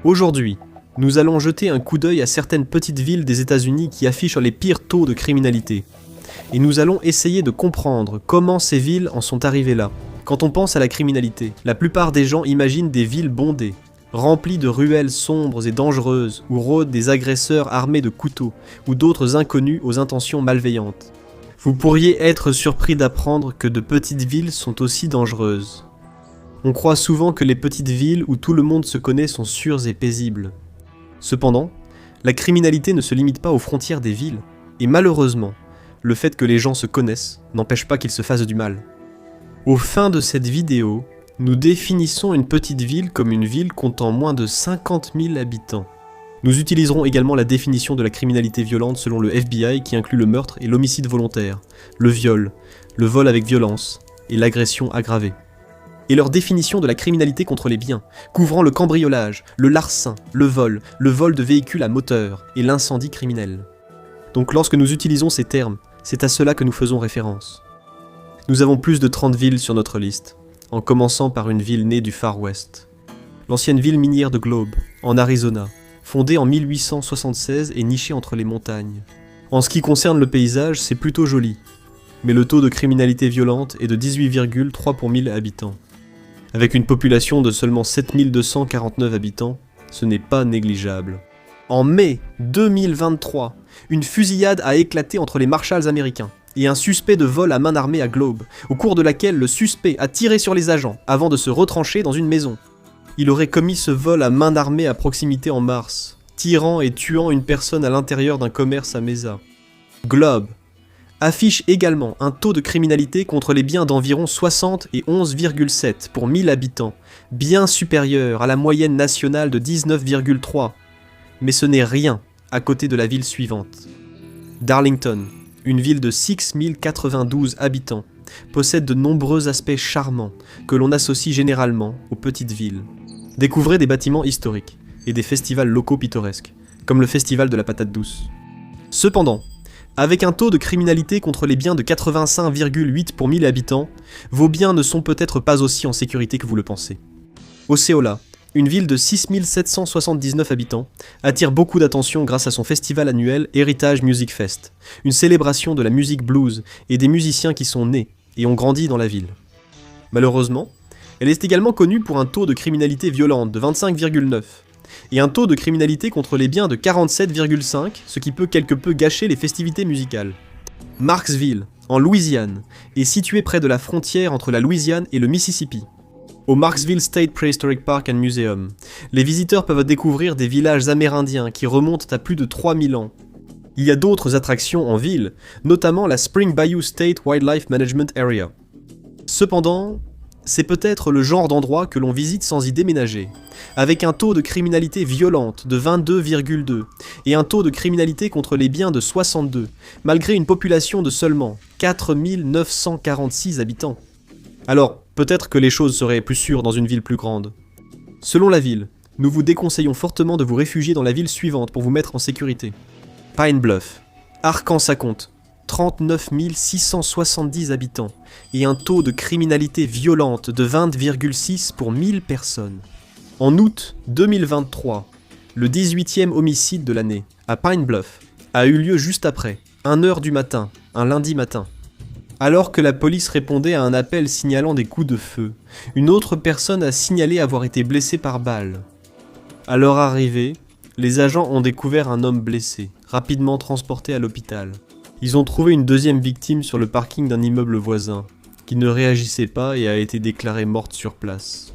Aujourd'hui, nous allons jeter un coup d'œil à certaines petites villes des États-Unis qui affichent les pires taux de criminalité. Et nous allons essayer de comprendre comment ces villes en sont arrivées là. Quand on pense à la criminalité, la plupart des gens imaginent des villes bondées, remplies de ruelles sombres et dangereuses, où rôdent des agresseurs armés de couteaux, ou d'autres inconnus aux intentions malveillantes. Vous pourriez être surpris d'apprendre que de petites villes sont aussi dangereuses. On croit souvent que les petites villes où tout le monde se connaît sont sûres et paisibles. Cependant, la criminalité ne se limite pas aux frontières des villes, et malheureusement, le fait que les gens se connaissent n'empêche pas qu'ils se fassent du mal. Au fin de cette vidéo, nous définissons une petite ville comme une ville comptant moins de 50 000 habitants. Nous utiliserons également la définition de la criminalité violente selon le FBI qui inclut le meurtre et l'homicide volontaire, le viol, le vol avec violence et l'agression aggravée. Et leur définition de la criminalité contre les biens, couvrant le cambriolage, le larcin, le vol de véhicules à moteur et l'incendie criminel. Donc lorsque nous utilisons ces termes, c'est à cela que nous faisons référence. Nous avons plus de 30 villes sur notre liste, en commençant par une ville née du Far West. L'ancienne ville minière de Globe, en Arizona, fondée en 1876 et nichée entre les montagnes. En ce qui concerne le paysage, c'est plutôt joli, mais le taux de criminalité violente est de 18,3 pour 1000 habitants. Avec une population de seulement 7249 habitants, ce n'est pas négligeable. En mai 2023, une fusillade a éclaté entre les Marshalls américains et un suspect de vol à main armée à Globe, au cours de laquelle le suspect a tiré sur les agents avant de se retrancher dans une maison. Il aurait commis ce vol à main armée à proximité en mars, tirant et tuant une personne à l'intérieur d'un commerce à Mesa. Globe affiche également un taux de criminalité contre les biens d'environ 60 et 11,7 pour 1000 habitants, bien supérieur à la moyenne nationale de 19,3. Mais ce n'est rien à côté de la ville suivante. Darlington, une ville de 6092 habitants, possède de nombreux aspects charmants que l'on associe généralement aux petites villes. Découvrez des bâtiments historiques et des festivals locaux pittoresques, comme le festival de la patate douce. Cependant, avec un taux de criminalité contre les biens de 85,8 pour 1000 habitants, vos biens ne sont peut-être pas aussi en sécurité que vous le pensez. Osceola, une ville de 6779 habitants, attire beaucoup d'attention grâce à son festival annuel Heritage Music Fest, une célébration de la musique blues et des musiciens qui sont nés et ont grandi dans la ville. Malheureusement, elle est également connue pour un taux de criminalité violente de 25,9 et un taux de criminalité contre les biens de 47,5, ce qui peut quelque peu gâcher les festivités musicales. Marksville, en Louisiane, est située près de la frontière entre la Louisiane et le Mississippi. Au Marksville State Prehistoric Park and Museum, les visiteurs peuvent découvrir des villages amérindiens qui remontent à plus de 3000 ans. Il y a d'autres attractions en ville, notamment la Spring Bayou State Wildlife Management Area. Cependant, c'est peut-être le genre d'endroit que l'on visite sans y déménager, avec un taux de criminalité violente de 22,2 et un taux de criminalité contre les biens de 62, malgré une population de seulement 4946 habitants. Alors, peut-être que les choses seraient plus sûres dans une ville plus grande. Selon la ville, nous vous déconseillons fortement de vous réfugier dans la ville suivante pour vous mettre en sécurité. Pine Bluff, Arkansas-Compte, 39 670 habitants et un taux de criminalité violente de 20,6 pour 1000 personnes. En août 2023, le 18e homicide de l'année, à Pine Bluff, a eu lieu juste après, 1h du matin, un lundi matin. Alors que la police répondait à un appel signalant des coups de feu, une autre personne a signalé avoir été blessée par balle. À leur arrivée, les agents ont découvert un homme blessé, rapidement transporté à l'hôpital. Ils ont trouvé une deuxième victime sur le parking d'un immeuble voisin, qui ne réagissait pas et a été déclarée morte sur place.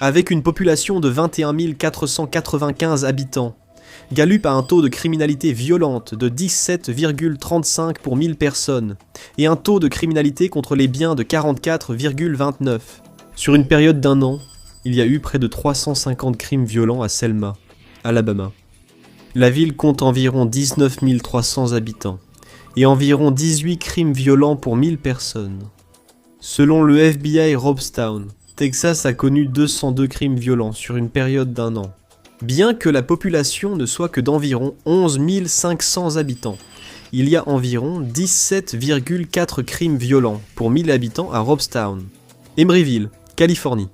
Avec une population de 21 495 habitants, Gallup a un taux de criminalité violente de 17,35 pour 1000 personnes et un taux de criminalité contre les biens de 44,29. Sur une période d'1 an, il y a eu près de 350 crimes violents à Selma, Alabama. La ville compte environ 19 300 habitants et environ 18 crimes violents pour 1000 personnes. Selon le FBI Robstown, Texas a connu 202 crimes violents sur une période d'1 an. Bien que la population ne soit que d'environ 11 500 habitants, il y a environ 17,4 crimes violents pour 1000 habitants à Robstown. Emeryville, Californie,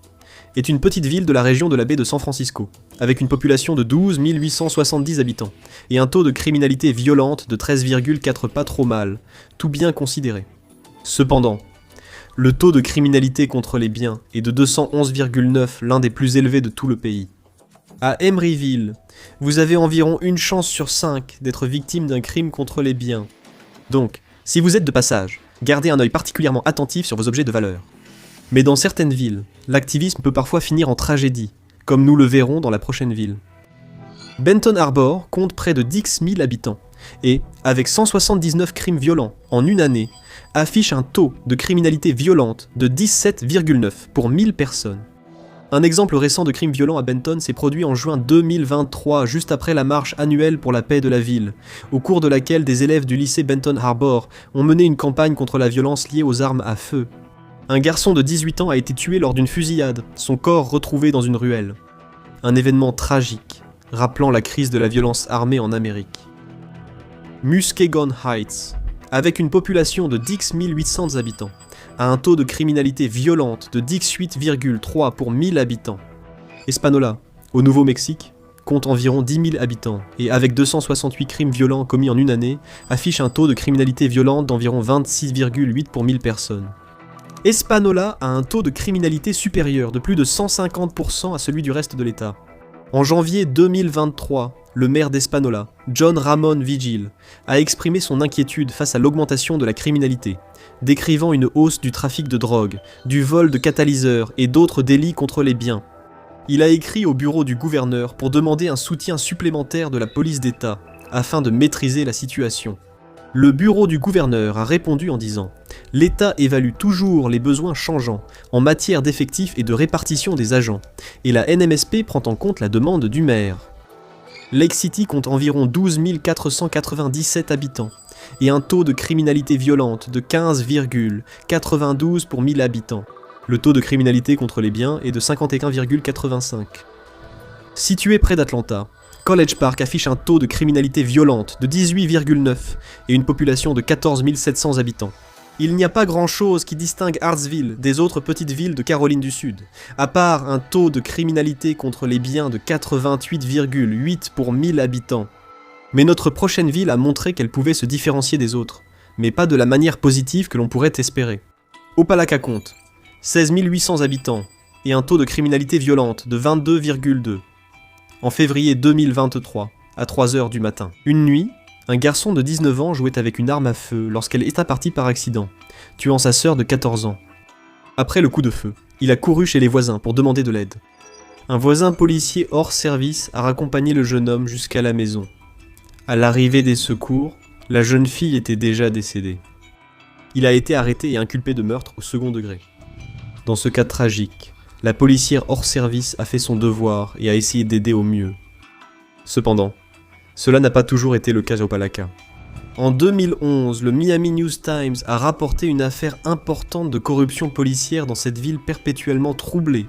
est une petite ville de la région de la baie de San Francisco, avec une population de 12 870 habitants, et un taux de criminalité violente de 13,4 pas trop mal, tout bien considéré. Cependant, le taux de criminalité contre les biens est de 211,9, l'un des plus élevés de tout le pays. À Emeryville, vous avez environ une chance sur 5 d'être victime d'un crime contre les biens. Donc, si vous êtes de passage, gardez un œil particulièrement attentif sur vos objets de valeur. Mais dans certaines villes, l'activisme peut parfois finir en tragédie, comme nous le verrons dans la prochaine ville. Benton Harbor compte près de 10 000 habitants, et, avec 179 crimes violents en une année, affiche un taux de criminalité violente de 17,9 pour 1000 personnes. Un exemple récent de crime violent à Benton s'est produit en juin 2023, juste après la marche annuelle pour la paix de la ville, au cours de laquelle des élèves du lycée Benton Harbor ont mené une campagne contre la violence liée aux armes à feu. Un garçon de 18 ans a été tué lors d'une fusillade, son corps retrouvé dans une ruelle. Un événement tragique, rappelant la crise de la violence armée en Amérique. Muskegon Heights, avec une population de 10 800 habitants, a un taux de criminalité violente de 18,3 pour 1000 habitants. Espanola, au Nouveau-Mexique, compte environ 10 000 habitants et avec 268 crimes violents commis en une année, affiche un taux de criminalité violente d'environ 26,8 pour 1000 personnes. Espanola a un taux de criminalité supérieur de plus de 150% à celui du reste de l'État. En janvier 2023, le maire d'Espanola, John Ramon Vigil, a exprimé son inquiétude face à l'augmentation de la criminalité, décrivant une hausse du trafic de drogue, du vol de catalyseurs et d'autres délits contre les biens. Il a écrit au bureau du gouverneur pour demander un soutien supplémentaire de la police d'État, afin de maîtriser la situation. Le bureau du gouverneur a répondu en disant « L'État évalue toujours les besoins changeants en matière d'effectifs et de répartition des agents, et la NMSP prend en compte la demande du maire. » Lake City compte environ 12 497 habitants et un taux de criminalité violente de 15,92 pour 1000 habitants. Le taux de criminalité contre les biens est de 51,85. Situé près d'Atlanta, College Park affiche un taux de criminalité violente de 18,9 et une population de 14 700 habitants. Il n'y a pas grand-chose qui distingue Hartsville des autres petites villes de Caroline du Sud, à part un taux de criminalité contre les biens de 88,8 pour 1000 habitants. Mais notre prochaine ville a montré qu'elle pouvait se différencier des autres, mais pas de la manière positive que l'on pourrait espérer. Opelika compte 16 800 habitants et un taux de criminalité violente de 22,2. En février 2023, à 3h du matin. Une nuit, un garçon de 19 ans jouait avec une arme à feu lorsqu'elle est partie par accident, tuant sa sœur de 14 ans. Après le coup de feu, il a couru chez les voisins pour demander de l'aide. Un voisin policier hors service a raccompagné le jeune homme jusqu'à la maison. À l'arrivée des secours, la jeune fille était déjà décédée. Il a été arrêté et inculpé de meurtre au second degré. Dans ce cas tragique, la policière hors service a fait son devoir et a essayé d'aider au mieux. Cependant, cela n'a pas toujours été le cas à Opelika. En 2011, le Miami News Times a rapporté une affaire importante de corruption policière dans cette ville perpétuellement troublée.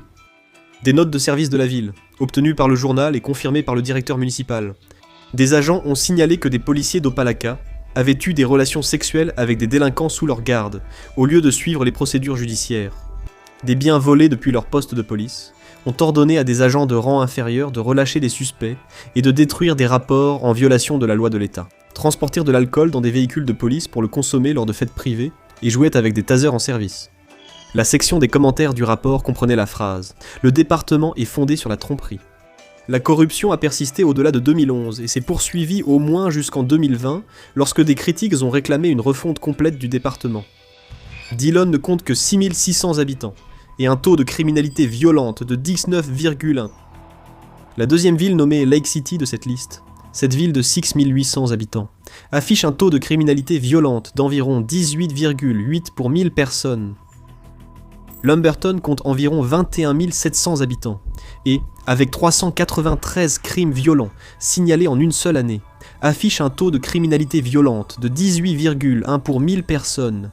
Des notes de service de la ville, obtenues par le journal et confirmées par le directeur municipal. Des agents ont signalé que des policiers d'Opelika avaient eu des relations sexuelles avec des délinquants sous leur garde, au lieu de suivre les procédures judiciaires. Des biens volés depuis leur poste de police ont ordonné à des agents de rang inférieur de relâcher des suspects et de détruire des rapports en violation de la loi de l'État, transporter de l'alcool dans des véhicules de police pour le consommer lors de fêtes privées et jouer avec des tasers en service. La section des commentaires du rapport comprenait la phrase « Le département est fondé sur la tromperie ». La corruption a persisté au-delà de 2011 et s'est poursuivie au moins jusqu'en 2020 lorsque des critiques ont réclamé une refonte complète du département. Dillon ne compte que 6600 habitants et un taux de criminalité violente de 19,1. La deuxième ville nommée Lake City de cette liste, cette ville de 6800 habitants, affiche un taux de criminalité violente d'environ 18,8 pour 1000 personnes. Lumberton compte environ 21 700 habitants et, avec 393 crimes violents signalés en une seule année, affiche un taux de criminalité violente de 18,1 pour 1000 personnes.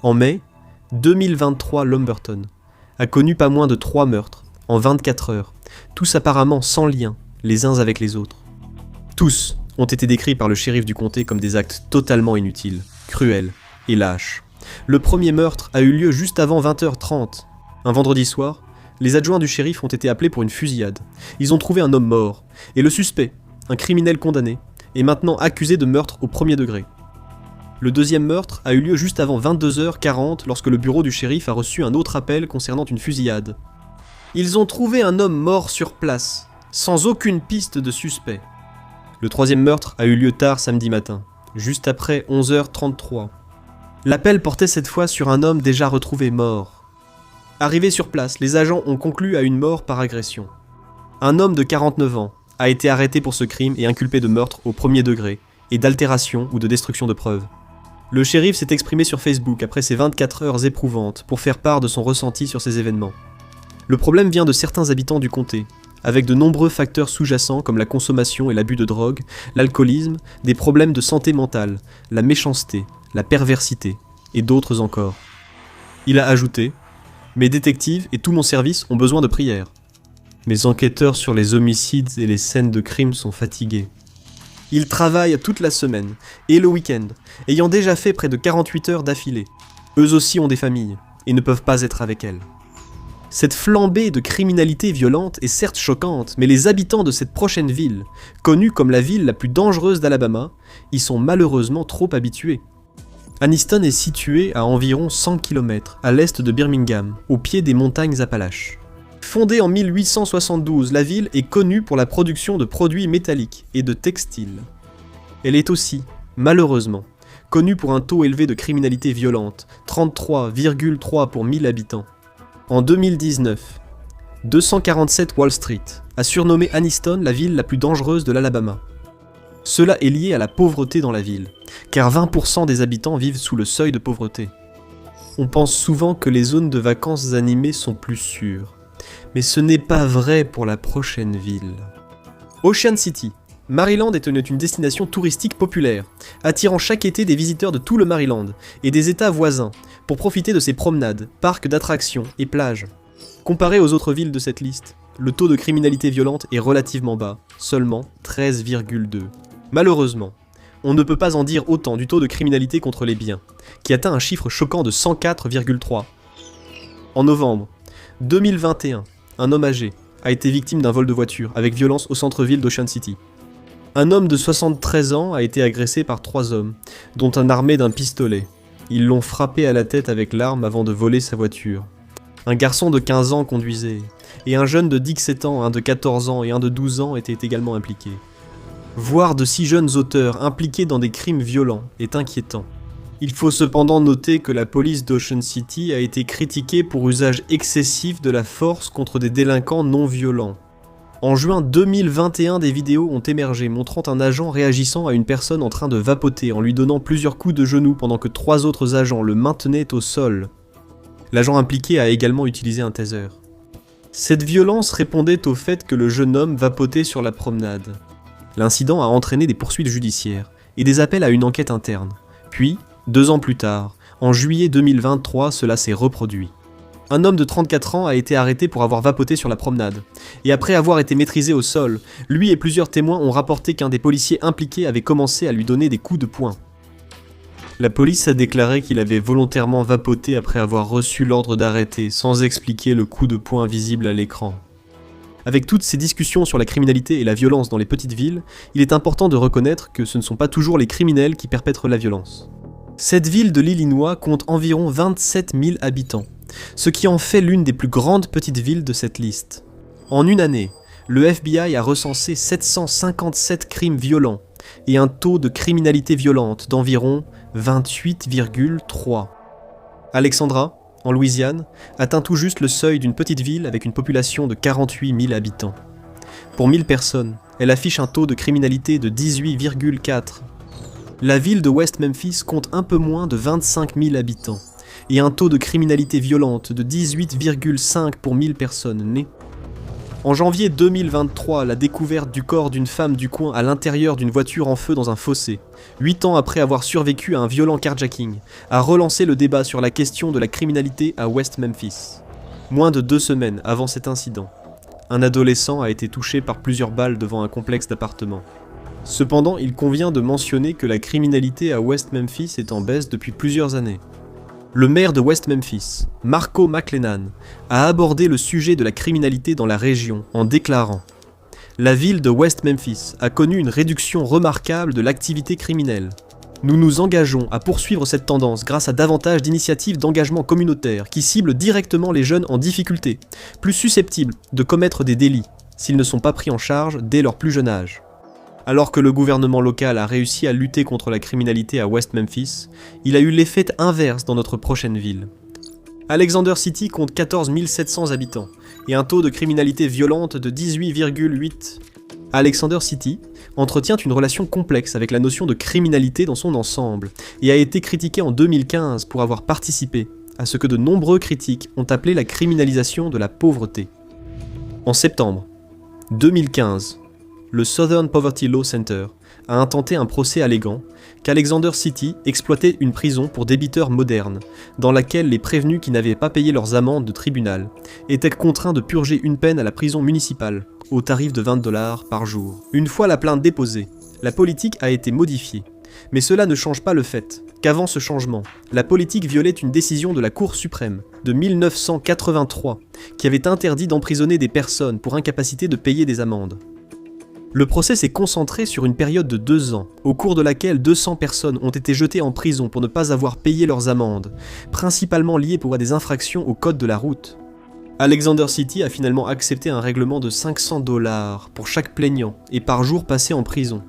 En mai 2023, Lumberton a connu pas moins de 3 meurtres en 24 heures, tous apparemment sans lien les uns avec les autres. Tous ont été décrits par le shérif du comté comme des actes totalement inutiles, cruels et lâches. Le premier meurtre a eu lieu juste avant 20h30. Un vendredi soir, Les adjoints du shérif ont été appelés pour une fusillade. Ils ont trouvé un homme mort, et le suspect, un criminel condamné, est maintenant accusé de meurtre au premier degré. Le deuxième meurtre a eu lieu juste avant 22h40 lorsque le bureau du shérif a reçu un autre appel concernant une fusillade. Ils ont trouvé un homme mort sur place, sans aucune piste de suspect. Le troisième meurtre a eu lieu tard samedi matin, juste après 11h33. L'appel portait cette fois sur un homme déjà retrouvé mort. Arrivés sur place, les agents ont conclu à une mort par agression. Un homme de 49 ans a été arrêté pour ce crime et inculpé de meurtre au premier degré et d'altération ou de destruction de preuves. Le shérif s'est exprimé sur Facebook après ces 24 heures éprouvantes pour faire part de son ressenti sur ces événements. Le problème vient de certains habitants du comté, avec de nombreux facteurs sous-jacents comme la consommation et l'abus de drogue, l'alcoolisme, des problèmes de santé mentale, la méchanceté, la perversité, et d'autres encore. Il a ajouté « Mes détectives et tout mon service ont besoin de prières. Mes enquêteurs sur les homicides et les scènes de crime sont fatigués. Ils travaillent toute la semaine, et le week-end, ayant déjà fait près de 48 heures d'affilée. Eux aussi ont des familles, et ne peuvent pas être avec elles. » Cette flambée de criminalité violente est certes choquante, mais les habitants de cette prochaine ville, connue comme la ville la plus dangereuse d'Alabama, y sont malheureusement trop habitués. Anniston est située à environ 100 km à l'est de Birmingham, au pied des montagnes Appalaches. Fondée en 1872, la ville est connue pour la production de produits métalliques et de textiles. Elle est aussi, malheureusement, connue pour un taux élevé de criminalité violente, 33,3 pour 1000 habitants. En 2019, 247 Wall Street a surnommé Anniston la ville la plus dangereuse de l'Alabama. Cela est lié à la pauvreté dans la ville, car 20% des habitants vivent sous le seuil de pauvreté. On pense souvent que les zones de vacances animées sont plus sûres, mais ce n'est pas vrai pour la prochaine ville. Ocean City, Maryland est une destination touristique populaire, attirant chaque été des visiteurs de tout le Maryland et des États voisins pour profiter de ses promenades, parcs d'attractions et plages. Comparé aux autres villes de cette liste, le taux de criminalité violente est relativement bas, seulement 13,2. Malheureusement, on ne peut pas en dire autant du taux de criminalité contre les biens, qui atteint un chiffre choquant de 104,3. En novembre 2021, un homme âgé a été victime d'un vol de voiture avec violence au centre-ville d'Ocean City. Un homme de 73 ans a été agressé par 3 hommes, dont un armé d'un pistolet. Ils l'ont frappé à la tête avec l'arme avant de voler sa voiture. Un garçon de 15 ans conduisait, et un jeune de 17 ans, un de 14 ans et un de 12 ans étaient également impliqués. Voir de si jeunes auteurs impliqués dans des crimes violents est inquiétant. Il faut cependant noter que la police d'Ocean City a été critiquée pour usage excessif de la force contre des délinquants non violents. En juin 2021, des vidéos ont émergé montrant un agent réagissant à une personne en train de vapoter en lui donnant plusieurs coups de genou pendant que 3 autres agents le maintenaient au sol. L'agent impliqué a également utilisé un taser. Cette violence répondait au fait que le jeune homme vapotait sur la promenade. L'incident a entraîné des poursuites judiciaires et des appels à une enquête interne. Puis, 2 ans plus tard, en juillet 2023, cela s'est reproduit. Un homme de 34 ans a été arrêté pour avoir vapoté sur la promenade, et après avoir été maîtrisé au sol, lui et plusieurs témoins ont rapporté qu'un des policiers impliqués avait commencé à lui donner des coups de poing. La police a déclaré qu'il avait volontairement vapoté après avoir reçu l'ordre d'arrêter, sans expliquer le coup de poing visible à l'écran. Avec toutes ces discussions sur la criminalité et la violence dans les petites villes, il est important de reconnaître que ce ne sont pas toujours les criminels qui perpètrent la violence. Cette ville de l'Illinois compte environ 27 000 habitants, ce qui en fait l'une des plus grandes petites villes de cette liste. En une année, le FBI a recensé 757 crimes violents et un taux de criminalité violente d'environ 28,3. Alexandra, en Louisiane, atteint tout juste le seuil d'une petite ville avec une population de 48 000 habitants. Pour 1000 personnes, elle affiche un taux de criminalité de 18,4. La ville de West Memphis compte un peu moins de 25 000 habitants et un taux de criminalité violente de 18,5 pour 1000 personnes nées. En janvier 2023, la découverte du corps d'une femme du coin à l'intérieur d'une voiture en feu dans un fossé, 8 ans après avoir survécu à un violent carjacking, a relancé le débat sur la question de la criminalité à West Memphis. Moins de 2 semaines avant cet incident, un adolescent a été touché par plusieurs balles devant un complexe d'appartements. Cependant, il convient de mentionner que la criminalité à West Memphis est en baisse depuis plusieurs années. Le maire de West Memphis, Marco McLennan, a abordé le sujet de la criminalité dans la région en déclarant « La ville de West Memphis a connu une réduction remarquable de l'activité criminelle. Nous nous engageons à poursuivre cette tendance grâce à davantage d'initiatives d'engagement communautaire qui ciblent directement les jeunes en difficulté, plus susceptibles de commettre des délits s'ils ne sont pas pris en charge dès leur plus jeune âge. » Alors que le gouvernement local a réussi à lutter contre la criminalité à West Memphis, il a eu l'effet inverse dans notre prochaine ville. Alexander City compte 14 700 habitants et un taux de criminalité violente de 18,8. Alexander City entretient une relation complexe avec la notion de criminalité dans son ensemble et a été critiqué en 2015 pour avoir participé à ce que de nombreux critiques ont appelé la criminalisation de la pauvreté. En septembre 2015, le Southern Poverty Law Center a intenté un procès alléguant qu'Alexander City exploitait une prison pour débiteurs modernes, dans laquelle les prévenus qui n'avaient pas payé leurs amendes de tribunal étaient contraints de purger une peine à la prison municipale, au tarif de $20 par jour. Une fois la plainte déposée, la politique a été modifiée. Mais cela ne change pas le fait qu'avant ce changement, la politique violait une décision de la Cour suprême de 1983 qui avait interdit d'emprisonner des personnes pour incapacité de payer des amendes. Le procès s'est concentré sur une période de 2 ans, au cours de laquelle 200 personnes ont été jetées en prison pour ne pas avoir payé leurs amendes, principalement liées pour des infractions au code de la route. Alexander City a finalement accepté un règlement de $500 pour chaque plaignant et par jour passé en prison.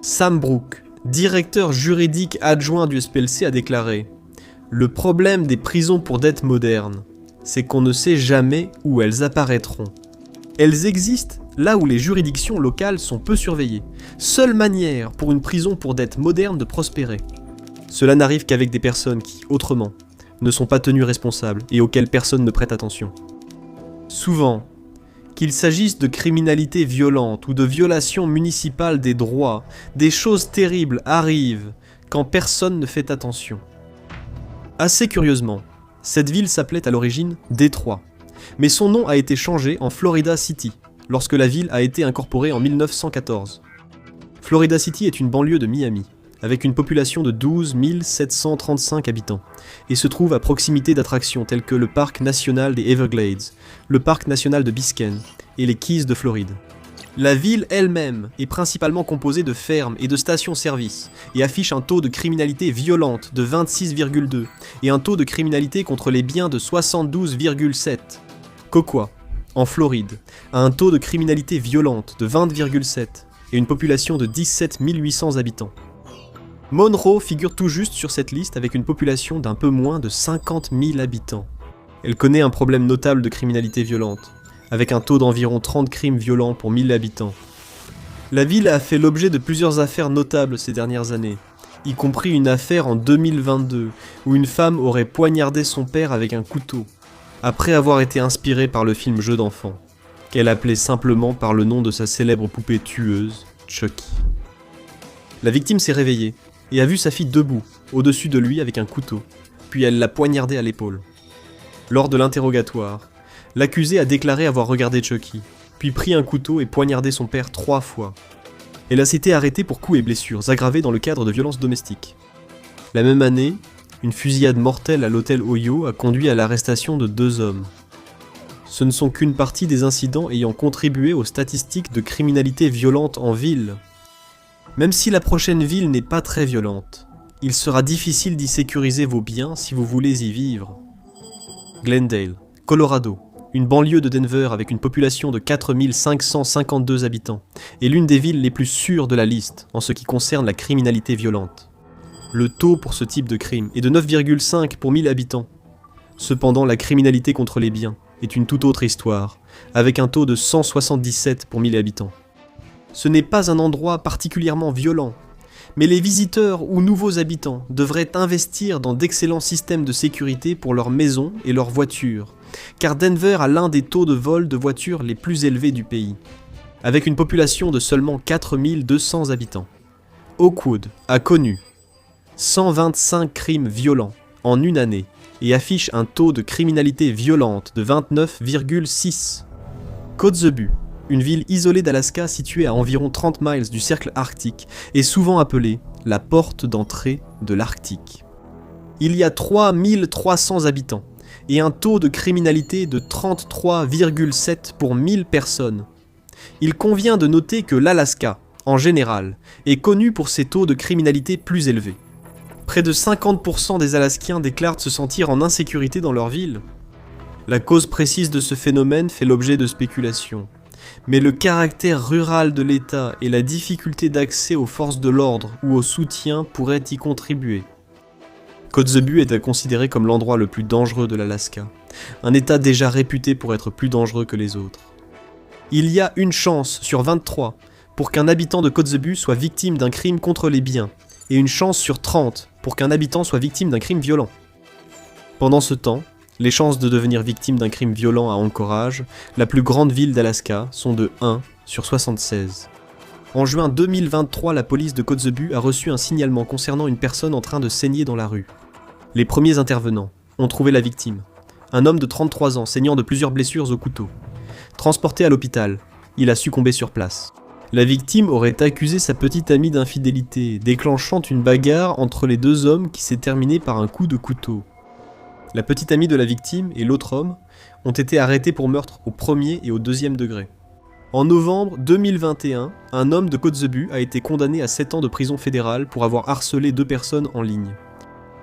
Sam Brook, directeur juridique adjoint du SPLC, a déclaré « Le problème des prisons pour dettes modernes, c'est qu'on ne sait jamais où elles apparaîtront. Elles existent là où les juridictions locales sont peu surveillées, seule manière pour une prison pour dette moderne de prospérer. Cela n'arrive qu'avec des personnes qui, autrement, ne sont pas tenues responsables et auxquelles personne ne prête attention. Souvent, qu'il s'agisse de criminalité violente ou de violation municipale des droits, des choses terribles arrivent quand personne ne fait attention. Assez curieusement, cette ville s'appelait à l'origine Détroit, mais son nom a été changé en Florida City, lorsque la ville a été incorporée en 1914. Florida City est une banlieue de Miami, avec une population de 12 735 habitants, et se trouve à proximité d'attractions telles que le parc national des Everglades, le parc national de Biscayne et les Keys de Floride. La ville elle-même est principalement composée de fermes et de stations-service, et affiche un taux de criminalité violente de 26,2 et un taux de criminalité contre les biens de 72,7. Cocoa, en Floride, a un taux de criminalité violente de 20,7 et une population de 17 800 habitants. Monroe figure tout juste sur cette liste avec une population d'un peu moins de 50 000 habitants. Elle connaît un problème notable de criminalité violente, avec un taux d'environ 30 crimes violents pour 1000 habitants. La ville a fait l'objet de plusieurs affaires notables ces dernières années, y compris une affaire en 2022 où une femme aurait poignardé son père avec un couteau, après avoir été inspirée par le film Jeux d'enfant, qu'elle appelait simplement par le nom de sa célèbre poupée tueuse, Chucky. La victime s'est réveillée et a vu sa fille debout, au-dessus de lui avec un couteau, puis elle l'a poignardé à l'épaule. Lors de l'interrogatoire, l'accusée a déclaré avoir regardé Chucky, puis pris un couteau et poignardé son père 3 fois. Elle a été arrêtée pour coups et blessures aggravées dans le cadre de violences domestiques. La même année, une fusillade mortelle à l'hôtel Oyo a conduit à l'arrestation de 2 hommes. Ce ne sont qu'une partie des incidents ayant contribué aux statistiques de criminalité violente en ville. Même si la prochaine ville n'est pas très violente, il sera difficile d'y sécuriser vos biens si vous voulez y vivre. Glendale, Colorado, une banlieue de Denver avec une population de 4 552 habitants, est l'une des villes les plus sûres de la liste en ce qui concerne la criminalité violente. Le taux pour ce type de crime est de 9,5 pour 1000 habitants. Cependant, la criminalité contre les biens est une toute autre histoire, avec un taux de 177 pour 1000 habitants. Ce n'est pas un endroit particulièrement violent, mais les visiteurs ou nouveaux habitants devraient investir dans d'excellents systèmes de sécurité pour leurs maisons et leurs voitures, car Denver a l'un des taux de vol de voitures les plus élevés du pays, avec une population de seulement 4 200 habitants. Oakwood a connu 125 crimes violents en une année et affiche un taux de criminalité violente de 29,6. Kotzebue, une ville isolée d'Alaska située à environ 30 miles du cercle arctique, est souvent appelée la porte d'entrée de l'Arctique. Il y a 3300 habitants et un taux de criminalité de 33,7 pour 1000 personnes. Il convient de noter que l'Alaska, en général, est connu pour ses taux de criminalité plus élevés. Près de 50% des Alaskiens déclarent se sentir en insécurité dans leur ville. La cause précise de ce phénomène fait l'objet de spéculations. Mais le caractère rural de l'État et la difficulté d'accès aux forces de l'ordre ou au soutien pourraient y contribuer. Kotzebue est à considérer comme l'endroit le plus dangereux de l'Alaska, un État déjà réputé pour être plus dangereux que les autres. Il y a une chance sur 23 pour qu'un habitant de Kotzebue soit victime d'un crime contre les biens, et une chance sur 30 pour qu'un habitant soit victime d'un crime violent. Pendant ce temps, les chances de devenir victime d'un crime violent à Anchorage, la plus grande ville d'Alaska, sont de 1 sur 76. En juin 2023, la police de Kotzebue a reçu un signalement concernant une personne en train de saigner dans la rue. Les premiers intervenants ont trouvé la victime, un homme de 33 ans saignant de plusieurs blessures au couteau. Transporté à l'hôpital, il a succombé sur place. La victime aurait accusé sa petite amie d'infidélité, déclenchant une bagarre entre les deux hommes qui s'est terminée par un coup de couteau. La petite amie de la victime et l'autre homme ont été arrêtés pour meurtre au premier et au deuxième degré. En novembre 2021, un homme de Kotzebue a été condamné à 7 ans de prison fédérale pour avoir harcelé 2 personnes en ligne.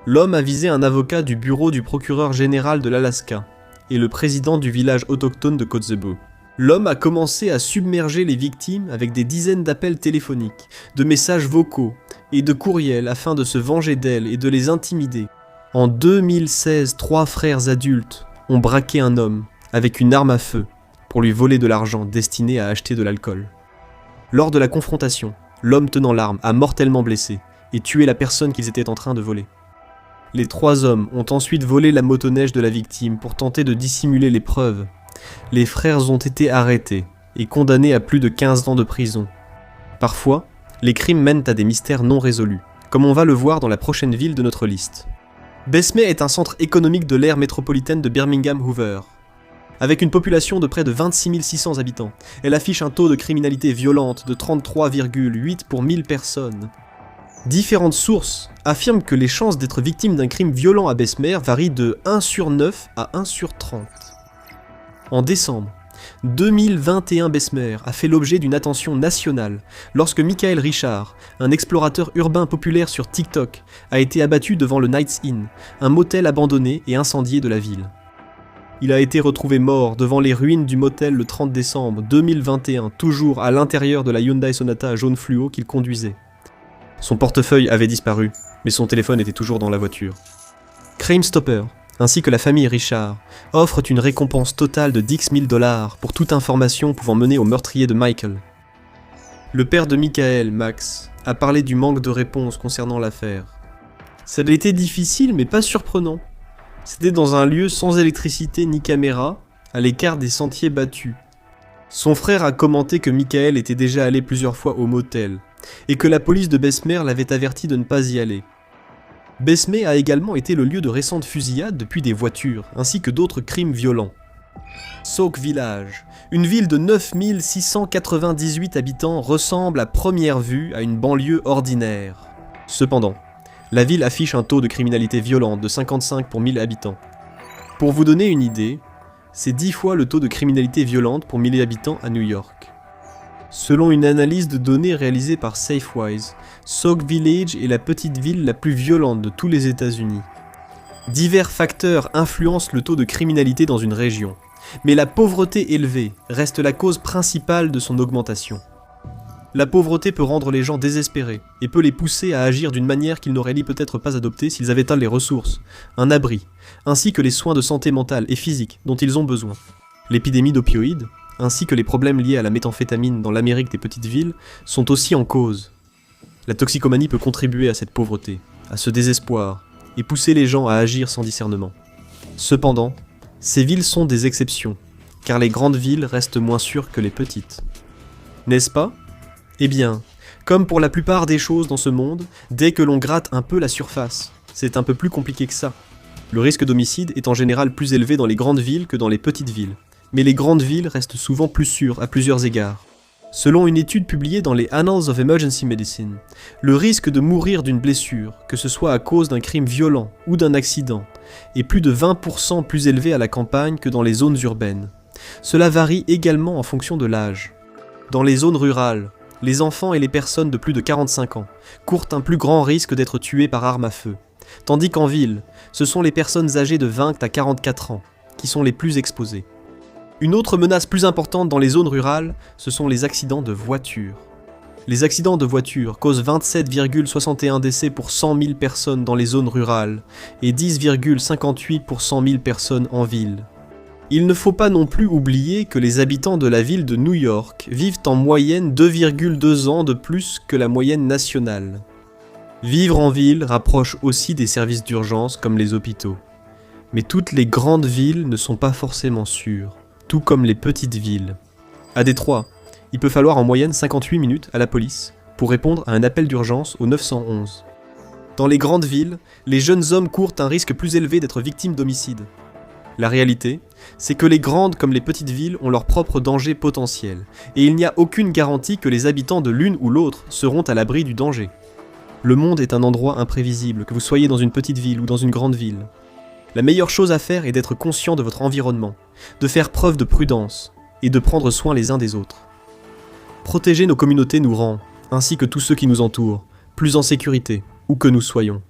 L'homme a visé un avocat du bureau du procureur général de l'Alaska et le président du village autochtone de Kotzebue. L'homme a commencé à submerger les victimes avec des dizaines d'appels téléphoniques, de messages vocaux et de courriels afin de se venger d'elles et de les intimider. En 2016, 3 frères adultes ont braqué un homme avec une arme à feu pour lui voler de l'argent destiné à acheter de l'alcool. Lors de la confrontation, l'homme tenant l'arme a mortellement blessé et tué la personne qu'ils étaient en train de voler. Les 3 hommes ont ensuite volé la motoneige de la victime pour tenter de dissimuler les preuves. Les frères ont été arrêtés et condamnés à plus de 15 ans de prison. Parfois, les crimes mènent à des mystères non résolus, comme on va le voir dans la prochaine ville de notre liste. Bessemer est un centre économique de l'aire métropolitaine de Birmingham-Hoover. Avec une population de près de 26 600 habitants, elle affiche un taux de criminalité violente de 33,8 pour 1000 personnes. Différentes sources affirment que les chances d'être victime d'un crime violent à Bessemer varient de 1 sur 9 à 1 sur 30. En décembre 2021, Bessemer a fait l'objet d'une attention nationale lorsque Michael Richard, un explorateur urbain populaire sur TikTok, a été abattu devant le Knights Inn, un motel abandonné et incendié de la ville. Il a été retrouvé mort devant les ruines du motel le 30 décembre 2021, toujours à l'intérieur de la Hyundai Sonata jaune fluo qu'il conduisait. Son portefeuille avait disparu, mais son téléphone était toujours dans la voiture. Crime Stopper, ainsi que la famille Richard, offrent une récompense totale de 10 000 $ pour toute information pouvant mener au meurtrier de Michael. Le père de Michael, Max, a parlé du manque de réponses concernant l'affaire. Ça a été difficile mais pas surprenant. C'était dans un lieu sans électricité ni caméra, à l'écart des sentiers battus. Son frère a commenté que Michael était déjà allé plusieurs fois au motel, et que la police de Bessemer l'avait averti de ne pas y aller. Bessemer a également été le lieu de récentes fusillades depuis des voitures, ainsi que d'autres crimes violents. Sauk Village, une ville de 9 698 habitants, ressemble à première vue à une banlieue ordinaire. Cependant, la ville affiche un taux de criminalité violente de 55 pour 1000 habitants. Pour vous donner une idée, c'est 10 fois le taux de criminalité violente pour 1000 habitants à New York. Selon une analyse de données réalisée par Safewise, Sauk Village est la petite ville la plus violente de tous les États-Unis. Divers facteurs influencent le taux de criminalité dans une région, mais la pauvreté élevée reste la cause principale de son augmentation. La pauvreté peut rendre les gens désespérés et peut les pousser à agir d'une manière qu'ils n'auraient peut-être pas adoptée s'ils avaient les ressources, un abri, ainsi que les soins de santé mentale et physique dont ils ont besoin. L'épidémie d'opioïdes, ainsi que les problèmes liés à la méthamphétamine dans l'Amérique des petites villes, sont aussi en cause. La toxicomanie peut contribuer à cette pauvreté, à ce désespoir, et pousser les gens à agir sans discernement. Cependant, ces villes sont des exceptions, car les grandes villes restent moins sûres que les petites. N'est-ce pas ? Eh bien, comme pour la plupart des choses dans ce monde, dès que l'on gratte un peu la surface, c'est un peu plus compliqué que ça. Le risque d'homicide est en général plus élevé dans les grandes villes que dans les petites villes. Mais les grandes villes restent souvent plus sûres à plusieurs égards. Selon une étude publiée dans les Annals of Emergency Medicine, le risque de mourir d'une blessure, que ce soit à cause d'un crime violent ou d'un accident, est plus de 20% plus élevé à la campagne que dans les zones urbaines. Cela varie également en fonction de l'âge. Dans les zones rurales, les enfants et les personnes de plus de 45 ans courent un plus grand risque d'être tués par arme à feu, tandis qu'en ville, ce sont les personnes âgées de 20 à 44 ans qui sont les plus exposées. Une autre menace plus importante dans les zones rurales, ce sont les accidents de voiture. Les accidents de voiture causent 27,61 décès pour 100 000 personnes dans les zones rurales et 10,58 pour 100 000 personnes en ville. Il ne faut pas non plus oublier que les habitants de la ville de New York vivent en moyenne 2,2 ans de plus que la moyenne nationale. Vivre en ville rapproche aussi des services d'urgence comme les hôpitaux. Mais toutes les grandes villes ne sont pas forcément sûres, tout comme les petites villes. À Détroit, il peut falloir en moyenne 58 minutes à la police pour répondre à un appel d'urgence au 911. Dans les grandes villes, les jeunes hommes courent un risque plus élevé d'être victimes d'homicide. La réalité, c'est que les grandes comme les petites villes ont leurs propres dangers potentiels, et il n'y a aucune garantie que les habitants de l'une ou l'autre seront à l'abri du danger. Le monde est un endroit imprévisible, que vous soyez dans une petite ville ou dans une grande ville. La meilleure chose à faire est d'être conscient de votre environnement, de faire preuve de prudence et de prendre soin les uns des autres. Protéger nos communautés nous rend, ainsi que tous ceux qui nous entourent, plus en sécurité, où que nous soyons.